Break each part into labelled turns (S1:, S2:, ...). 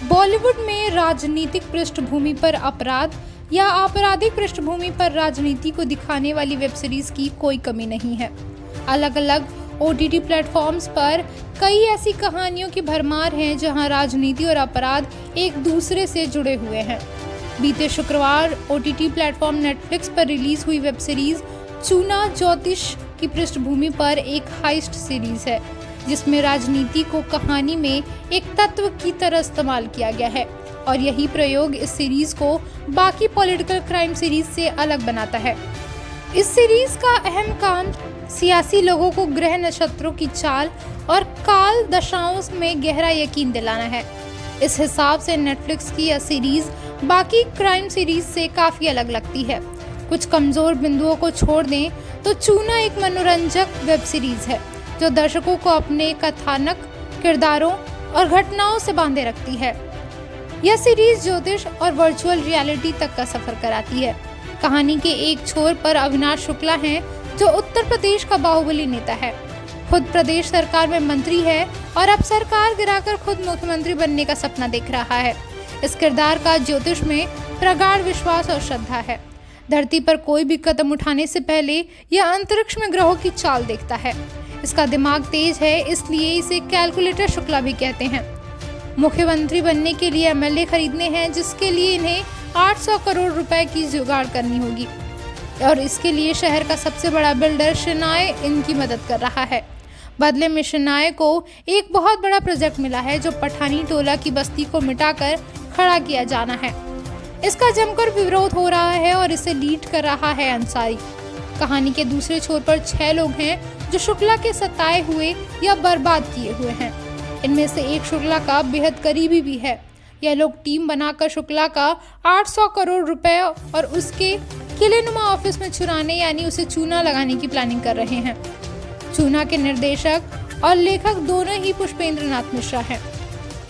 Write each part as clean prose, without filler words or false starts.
S1: बॉलीवुड में राजनीतिक पृष्ठभूमि पर अपराध या आपराधिक पृष्ठभूमि पर राजनीति को दिखाने वाली वेब सीरीज की कोई कमी नहीं है। अलग अलग OTT प्लेटफॉर्म्स पर कई ऐसी कहानियों की भरमार है जहां राजनीति और अपराध एक दूसरे से जुड़े हुए हैं। बीते शुक्रवार OTT प्लेटफॉर्म नेटफ्लिक्स पर रिलीज हुई वेब सीरीज चूना ज्योतिष की पृष्ठभूमि पर एक हाइस्ट सीरीज है, जिसमें राजनीति को कहानी में एक तत्व की तरह इस्तेमाल किया गया है और यही प्रयोग इस सीरीज को बाकी पॉलिटिकल क्राइम सीरीज से अलग बनाता है। इस सीरीज का अहम काम सियासी लोगों को ग्रह नक्षत्रों की चाल और काल दशाओं में गहरा यकीन दिलाना है। इस हिसाब से नेटफ्लिक्स की यह सीरीज बाकी क्राइम सीरीज से काफी अलग लगती है। कुछ कमजोर बिंदुओं को छोड़ दें तो चूना एक मनोरंजक वेब सीरीज है जो दर्शकों को अपने कथानक, किरदारों और घटनाओं से बांधे रखती है। यह सीरीज ज्योतिष और वर्चुअल रियलिटी तक का सफर कराती है। कहानी के एक छोर पर अविनाश शुक्ला हैं, जो उत्तर प्रदेश का बाहुबली नेता है। खुद प्रदेश सरकार में मंत्री है और अब सरकार गिराकर खुद मुख्यमंत्री बनने का सपना देख रहा है। इस किरदार का ज्योतिष में प्रगाढ़ विश्वास और श्रद्धा है। धरती पर कोई भी कदम उठाने से पहले यह अंतरिक्ष में ग्रहों की चाल देखता है। इसका दिमाग तेज है, इसलिए इसे कैलकुलेटर शुक्ला भी कहते हैं। मुख्यमंत्री बनने के लिए MLA खरीदने हैं, जिसके लिए इन्हें 800 करोड़ रुपए की जुगाड़ करनी होगी और इसके लिए शहर का सबसे बड़ा बिल्डर शेनाय इनकी मदद कर रहा है। बदले में शेनाय को एक बहुत बड़ा प्रोजेक्ट मिला है जो पठानी टोला की बस्ती को मिटाकर खड़ा किया जाना है। इसका जमकर विरोध हो रहा है और इसे लीड कर रहा है अंसारी। कहानी के दूसरे छोर पर 6 लोग हैं जो शुक्ला के सताए हुए या बर्बाद किए हुए हैं। इनमें से एक शुक्ला का बेहद करीबी भी है। यह लोग टीम बनाकर शुक्ला का 800 करोड़ रुपए और उसके किलेनुमा ऑफिस में चुराने यानी उसे चूना लगाने की प्लानिंग कर रहे हैं। चूना के निर्देशक और लेखक दोनों ही पुष्पेंद्र नाथ मिश्रा हैं।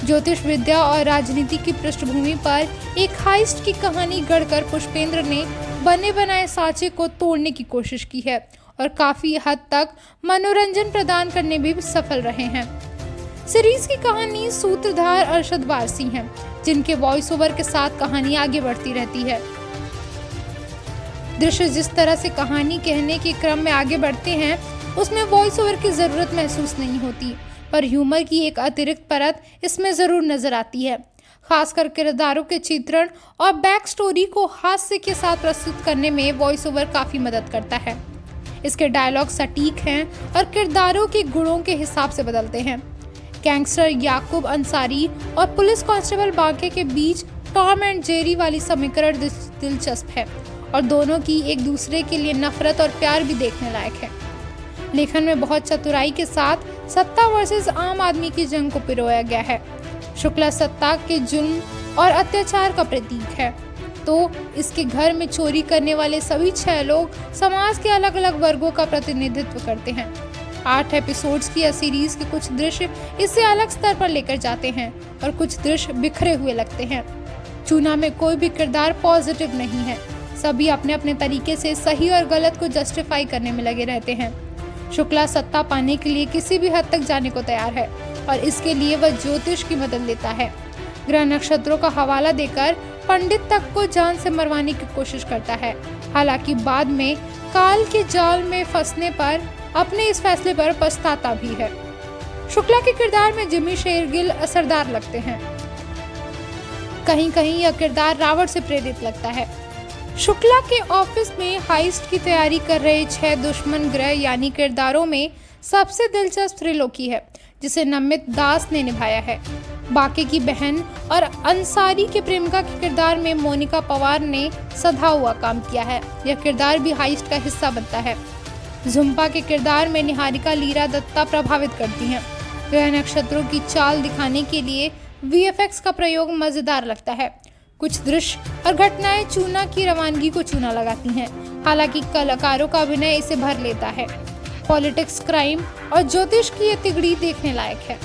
S1: ज्योतिष विद्या और राजनीति की पृष्ठभूमि पर एक हाइस्ट की कहानी गढ़कर पुष्पेंद्र ने बने बनाए सांचे को तोड़ने की कोशिश की है और काफी हद तक मनोरंजन प्रदान करने में भी सफल रहे हैं। सीरीज की कहानी सूत्रधार अरशद वारसी हैं, जिनके वॉइस ओवर के साथ कहानी आगे बढ़ती रहती है। दृश्य जिस तरह से कहानी कहने के क्रम में आगे बढ़ते हैं, उसमें वॉइस ओवर की जरूरत महसूस नहीं होती, पर ह्यूमर की एक अतिरिक्त परत इसमें जरूर नजर आती है। खासकर किरदारों के चित्रण और बैक स्टोरी को हास्य के साथ प्रस्तुत करने में वॉइस ओवर काफी मदद करता है। इसके डायलॉग सटीक हैं और किरदारों के गुणों के हिसाब से बदलते हैं। गैंगस्टर याकूब अंसारी और पुलिस कांस्टेबल बांके के बीच टॉम एंड जेरी वाली समीकरण दिलचस्प है और दोनों की एक दूसरे के लिए नफरत और प्यार भी देखने लायक है। लेखन में बहुत चतुराई के साथ सत्ता वर्सेस आम आदमी की जंग को पिरोया गया है। शुक्ला सत्ता के जुल्म और अत्याचार का प्रतीक है, तो इसके घर में चोरी करने वाले सभी 6 लोग समाज के अलग अलग वर्गों का प्रतिनिधित्व करते हैं। 8 एपिसोड्स की यह सीरीज के कुछ दृश्य इसे अलग स्तर पर लेकर जाते हैं और कुछ दृश्य बिखरे हुए लगते हैं। चूना में कोई भी किरदार पॉजिटिव नहीं है, सभी अपने अपने तरीके से सही और गलत को जस्टिफाई करने में लगे रहते हैं। शुक्ला सत्ता पाने के लिए किसी भी हद तक जाने को तैयार है और इसके लिए वह ज्योतिष की मदद लेता है। ग्रह नक्षत्रों का हवाला देकर पंडित तक को जान से मरवाने की कोशिश करता है। हालांकि बाद में काल के जाल में फंसने पर अपने इस फैसले पर पछताता भी है। शुक्ला के किरदार में जिमी शेरगिल असरदार लगते हैं। कहीं कहीं यह किरदार रावण से प्रेरित लगता है। शुक्ला के ऑफिस में हाइस्ट की तैयारी कर रहे 6 दुश्मन ग्रह यानी किरदारों में सबसे दिलचस्प त्रिलोकी है, जिसे नमित दास ने निभाया है। बाकी की बहन और अंसारी के प्रेमिका के किरदार में मोनिका पवार ने सधा हुआ काम किया है। यह किरदार भी हाइस्ट का हिस्सा बनता है। झुम्पा के किरदार में निहारिका लीरा दत्ता प्रभावित करती हैं। ग्रह नक्षत्रों की चाल दिखाने के लिए VFX का प्रयोग मजेदार लगता है। कुछ दृश्य और घटनाएं चूना की रवानगी को चूना लगाती हैं, हालांकि कलाकारों का अभिनय इसे भर लेता है। पॉलिटिक्स, क्राइम और ज्योतिष की ये तिगड़ी देखने लायक है।